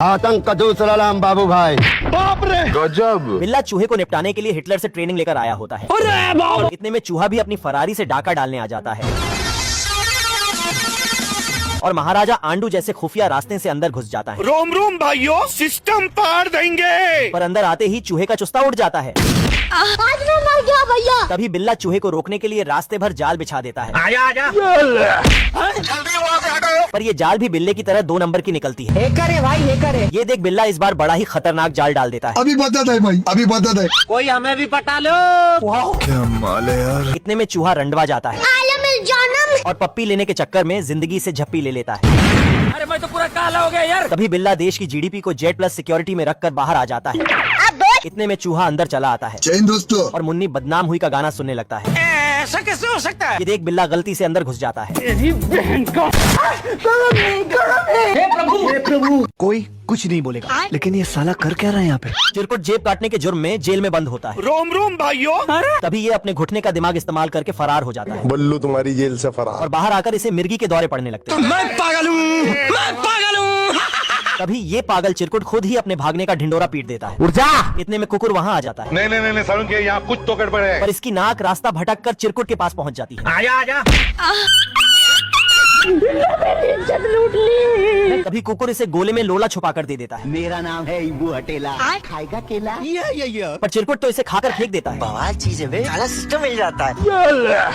आतंक का दूसरा नाम बाबू भाई। बाप रे गजब। बिल्ला चूहे को निपटाने के लिए हिटलर से ट्रेनिंग लेकर आया होता है। और इतने में चूहा भी अपनी फरारी से डाका डालने आ जाता है और महाराजा आंडू जैसे खुफिया रास्ते से अंदर घुस जाता है। रोम रोम भाइयों, सिस्टम पार देंगे। पर अंदर आते ही चूहे का चुस्ता उड़ जाता है। आज मैं मर गया भैया। तभी बिल्ला चूहे को रोकने के लिए रास्ते भर जाल बिछा देता है। आजा आजा। जल्दी वहाँ से हटो। पर ये जाल भी बिल्ले की तरह 2 नंबर की निकलती है। हेकर है भाई, हेकर है। ये देख बिल्ला इस बार बड़ा ही खतरनाक जाल डाल देता है। अभी बता है भाई, अभी बता है। कोई हमें भी पटा लो। क्या माल है यार। इतने में चूहा रंडवा जाता है और पप्पी लेने के चक्कर में जिंदगी से झप्पी ले लेता है। अरे मैं तो पूरा काला हो गया यार। तभी बिल्ला देश की जीडीपी को जेड प्लस सिक्योरिटी में रखकर बाहर आ जाता है। इतने में चूहा अंदर चला आता है जैन दोस्तों। और मुन्नी बदनाम हुई का गाना सुनने लगता है। ऐसा कैसे हो सकता है? ये देख बिल्ला गलती से अंदर घुस जाता है। हे प्रभु। कोई कुछ नहीं बोलेगा, लेकिन ये साला कर क्या रहा है यहाँ पे? चिरकुट जेब काटने के जुर्म में जेल में बंद होता है। रोम रोम भाइयों। तभी ये अपने घुटने का दिमाग इस्तेमाल करके फरार हो जाता है बल्लू तुम्हारी जेल से फरार। और बाहर आकर इसे मिर्गी के दौरे पड़ने लगते हैं। मैं पागल हूँ। तभी ये पागल चिरकुट खुद ही अपने भागने का ढिंडोरा पीट देता है। इतने में कुकुर वहाँ आ जाता है। नहीं सारुण के यहाँ कुछ तो गड़बड़ है। पर इसकी नाक रास्ता भटक कर चिरकुट के पास पहुँच जाती है। आजा आजा। लूट ली। तभी कुकुर इसे गोले में लोला छुपा कर दे देता है। मेरा नाम है इबू हटेला, खाएगा केला? पर चिरकुट तो इसे खाकर फेंक देता है। बवाल चीज है बे, साला सिस्टम मिल जाता है।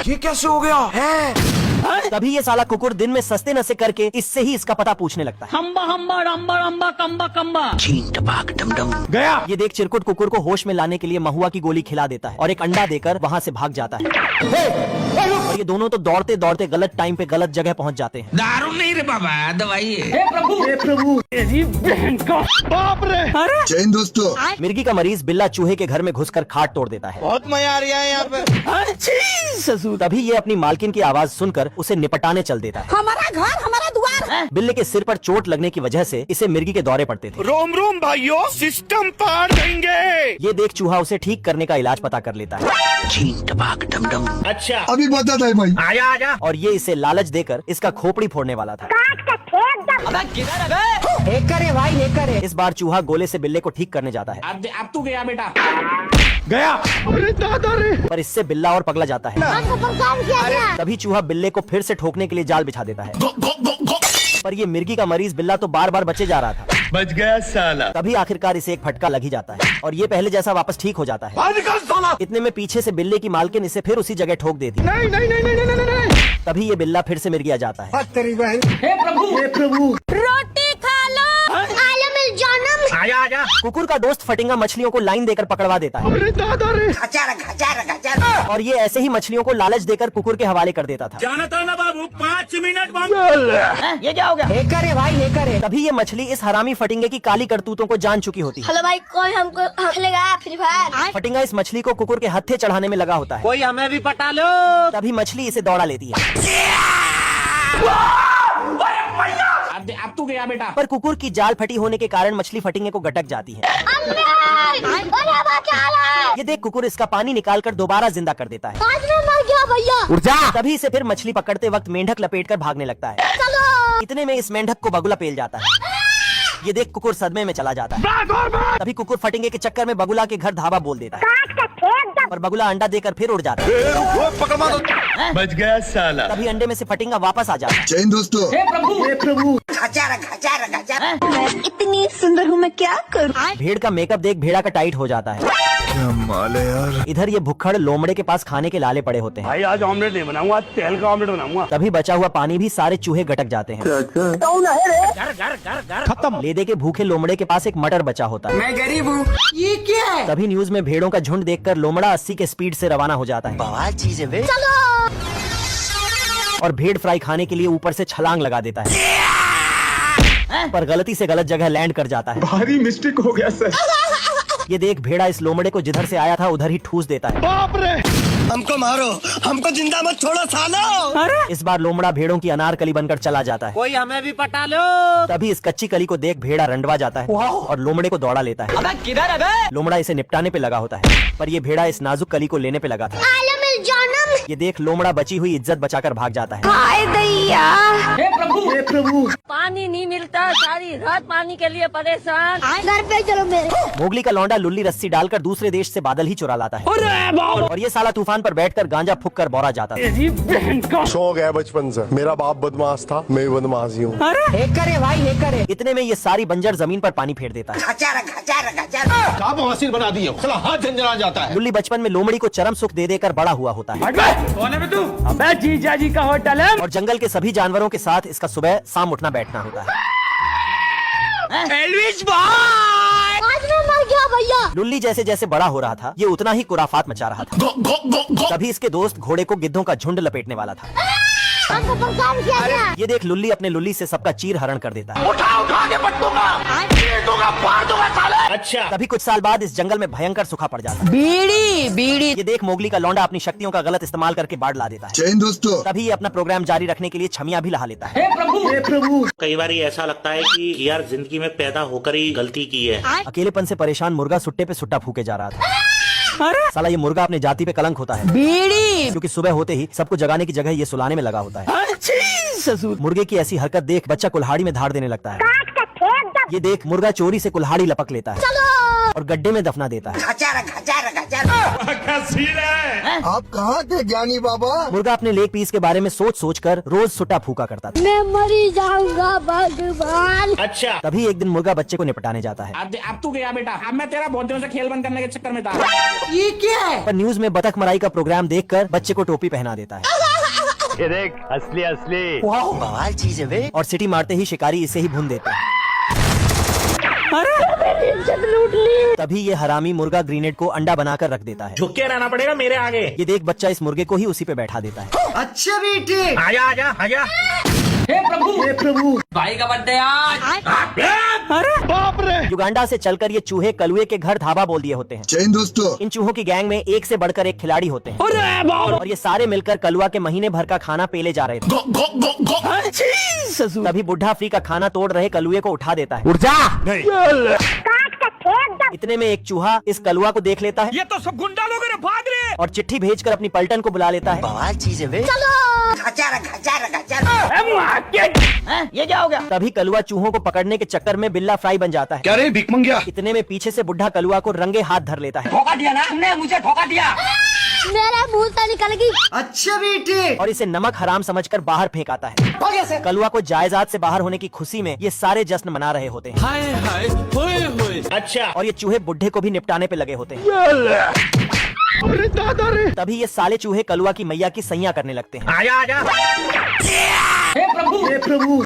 ये कैसे हो गया है? तभी ये साला कुकुर दिन में सस्ते नशे करके इससे ही इसका पता पूछने लगता है। हम्बा हम्बा रम्बा रम्बा कम्बा कम्बा। चीन टपाक डम डम। गया। ये देख चिरकुट कुकुर को होश में लाने के लिए महुआ की गोली खिला देता है और एक अंडा देकर वहाँ से भाग जाता है। और ये दोनों तो दौड़ते दौड़ते गलत टाइम पे गलत जगह पहुँच जाते हैं। दारू नहीं रे बाबा, दवाई है। हे प्रभु। तेरी बहन का। बाप रे। जैन दोस्तों। मिर्गी का मरीज बिल्ला चूहे के घर में घुसकर खाट तोड़ देता है। बहुत मजा आ रहा है यहाँ पे। तभी ये अपनी मालकिन की आवाज सुनकर उसे निपटाने चल देता है। हमारा घर, हमारा द्वार। बिल्ले के सिर पर चोट लगने की वजह से इसे मिर्गी के दौरे पड़ते थे। रोम रोम भाइयों, सिस्टम पार देंगे। ये देख चूहा उसे ठीक करने का इलाज पता कर लेता है। चीन टपाक डम डम। अच्छा। अभी बता है भाई। आजा आजा। और ये इसे लालच देकर इसका खोपड़ी फोड़ने वाला था। हेकर है भाई, हेकर है। इस बार चूहा गोले से बिल्ले को ठीक करने जाता है। अब तू गया बेटा। गया। अरे दादा रे। पर इससे बिल्ला और पगला जाता है। तभी चूहा बिल्ले को फिर से ठोकने के लिए जाल बिछा देता है। पर ये मिर्गी का मरीज बिल्ला तो बार बार बचे जा रहा था। बच गया साला। तभी आखिरकार इसे एक फटका लग ही जाता है और ये पहले जैसा वापस ठीक हो जाता है। इतने में पीछे से बिल्ले की मालकिन इसे फिर उसी जगह ठोक देती है। नहीं। तभी ये बिल्ला फिर से मिर्गी आ जाता है। हे प्रभु। रोटी खा लो। आलम जानम। आजा आजा। कुकुर का दोस्त फटिंगा मछलियों को लाइन देकर पकड़वा देता है अरे दादा रे। और ये ऐसे ही मछलियों को लालच देकर कुकुर के हवाले कर देता था। जाना था ना बाबू, 5 मिनट बाद। ये क्या हो गया? हेकर है भाई, हेकर है। तभी ये मछली इस हरामी फटिंगे की काली करतूतों को जान चुकी होती है। हेलो भाई, कोई हमको खेलेगा फ्री फायर? फटिंगा इस मछली को कुकुर के हत्थे चढ़ाने में लगा होता है। कोई हमें भी पटा लो। तभी मछली इसे दौड़ा लेती है। अब तू गया बेटा। पर कुकुर की जाल फटी होने के कारण मछली फटिंगे को गटक जाती है। ये देख कुकुर इसका पानी निकालकर दोबारा जिंदा कर देता है। आज मैं मर गया भैया। तभी इसे फिर मछली पकड़ते वक्त मेंढक लपेटकर भागने लगता है। इतने में इस मेंढक को बगुला पेल जाता है। ये देख कुकुर सदमे में चला जाता है। तभी कुकुर फटिंगे के चक्कर में बगुला के घर धावा बोल देता है। पर बगुला अंडा देकर फिर उड़ जाता है। बच गया साला। तभी अंडे में से फटिंगा वापस आ जाता है। जैन दोस्तों। हे प्रभु। मैं इतनी सुंदर हूँ, मैं क्या करूँ? भेड़ का मेकअप देख भेड़ा का टाइट हो जाता है। क्या माल है यार। इधर ये भुक्खड़ लोमड़े के पास खाने के लाले पड़े होते हैं। भाई आज ऑमलेट नहीं बनाऊंगा, तेल का ऑमलेट बनाऊंगा। तभी बचा हुआ पानी भी सारे चूहे गटक जाते हैं। खत्म। ले दे के भूखे लोमड़े के पास एक मटर बचा होता है। मैं गरीब हूँ। ये क्या है? तभी न्यूज में भेड़ों का झुंड देखकर लोमड़ा 80 के स्पीड से रवाना हो जाता है बवाल चीज है बे। और भेड़ फ्राई खाने के लिए ऊपर से छलांग लगा देता है। पर गलती से गलत जगह लैंड कर जाता है। भारी मिस्टेक हो गया सर। ये देख भेड़ा इस लोमड़े को जिधर से आया था उधर ही ठूस देता है। बाप रे। हमको मारो, हमको जिंदा मत छोड़ो सालो। इस बार लोमड़ा भेड़ों की अनारकली बनकर चला जाता है। कोई हमें भी पटा लो। तभी इस कच्ची कली को देख भेड़ा रंडवा जाता है और लोमड़े को दौड़ा लेता है। अबे किधर है बे? लोमड़ा इसे निपटाने पे लगा होता है, पर ये भेड़ा इस नाजुक कली को लेने पे लगा था। ये देख लोमड़ा बची हुई इज्जत बचाकर भाग जाता है। हाय दैया। हे प्रभु। पानी नहीं मिलता, सारी रात पानी के लिए परेशान। घर पे चलो मेरे। मोगली का लौंडा लुल्ली रस्सी डालकर दूसरे देश से बादल ही चुरा लाता है और ये साला तूफान पर बैठकर गांजा फूक कर बौरा जाता है। शौक है बचपन से। मेरा बाप बदमाश था, मैं भी बदमाश ही हूँ। इतने में ये सारी बंजर जमीन पर पानी फेर देता है। आप मसीन बना दिए, साला हाथ झंझना जाता है। लुल्ली बचपन में लोमड़ी को चरम सुख दे देकर बड़ा हुआ होता है कौन है बे तू? अबे जीजा जी का होटल है। और जंगल के सभी जानवरों के साथ इसका सुबह शाम उठना बैठना होता है। एल्विस भाई। आज मैं मर गया भैया। लुल्ली जैसे जैसे बड़ा हो रहा था ये उतना ही कुराफात मचा रहा था। तभी इसके दोस्त घोड़े को गिद्धों का झुंड लपेटने वाला था। हमको परेशान किया गया। ये देख लुल्ली अपने लुल्ली से सबका चीर हरण कर देता है। उठा के पटूंगा, दूंगा, फाड़ दूंगा साले। अच्छा। तभी कुछ साल बाद इस जंगल में भयंकर सूखा पड़ जाता है। बीड़ी ये देख मोगली का लौंडा अपनी शक्तियों का गलत इस्तेमाल करके बाढ़ ला देता है। जय हिंद दोस्तों। तभी ये अपना प्रोग्राम जारी रखने के लिए छमिया भी लहा लेता है। हे प्रभु कई बार ये ऐसा लगता है कि यार जिंदगी में पैदा होकर ही गलती की है। अकेलेपन से परेशान मुर्गा सुट्टे पे सुट्टा फूके जा रहा था। साला ये मुर्गा अपने जाति पे कलंक होता है क्योंकि सुबह होते ही सबको जगाने की जगह ये सुलाने में लगा होता है। मुर्गे की ऐसी हरकत देख बच्चा कुल्हाड़ी में धार देने लगता है। ये देख मुर्गा चोरी से कुल्हाड़ी लपक लेता है और गड्ढे में दफना देता है। आप कहाँ थे ज्ञानी बाबा? मुर्गा अपने लेग पीस के बारे में सोच सोच कर रोज सुट्टा फूका करता था। मैं मरी जाऊंगा भगवान। अच्छा। तभी एक दिन मुर्गा बच्चे को निपटाने जाता है। अब तू गया बेटा। अब मैं तेरा बहुत दिनों से खेल बंद करने के चक्कर में था। ये क्या है? पर न्यूज में बतख मराई का प्रोग्राम देखकर बच्चे को टोपी पहना देता है ये देख असली असली। बवाल चीज है वे। और सिटी मारते ही शिकारी इसे ही भून देता है। लूट ली। तभी ये हरामी मुर्गा ग्रेनेड को अंडा बनाकर रख देता है। झुक के रहना पड़ेगा मेरे आगे। ये देख बच्चा इस मुर्गे को ही उसी पे बैठा देता है। अच्छा बेटे। आजा आजा आजा। हे प्रभु भाई का बर्थडे आज। बाप रे। युगांडा से चलकर ये चूहे कलुए के घर धाबा बोल दिए होते हैं। जय हिंद दोस्तों। इन चूहों की गैंग में एक से बढ़कर एक खिलाड़ी होते हैं और ये सारे मिलकर कलुआ के महीने भर का खाना पेले जा रहे थे। तभी बुढ़ा फ्री का खाना तोड़ रहे कलुए को उठा देता है। उठ जा। नहीं। इतने में एक चूहा इस कलुआ को देख लेता है ये तो सब गुंडा लोग हैं, भाग रहे। और चिट्ठी भेजकर अपनी पलटन को बुला लेता है। बवाल चीज है वे। ये क्या हो गया? तभी कलुआ चूहों को पकड़ने के चक्कर में बिल्ला फ्राई बन जाता है। क्या रे भिख मंगिया? इतने में पीछे से बुढ़ा कलुआ को रंगे हाथ धर लेता है धोखा दिया ना तुमने, मुझे धोखा दिया। मेरे मुंह से निकल गई। अच्छा बेटे। और इसे नमक हराम समझकर बाहर फेंक आता है। कलुआ को जायदाद से बाहर होने की खुशी में ये सारे जश्न मना रहे होते हैं। हाय हाय होए होए। अच्छा। और ये चूहे बुढ़े को भी निपटाने पे लगे होते हैं। अरे दादा रे। तभी ये साले चूहे कलुआ की मैया की सैया करने लगते हैं। आजा आजा। हे प्रभु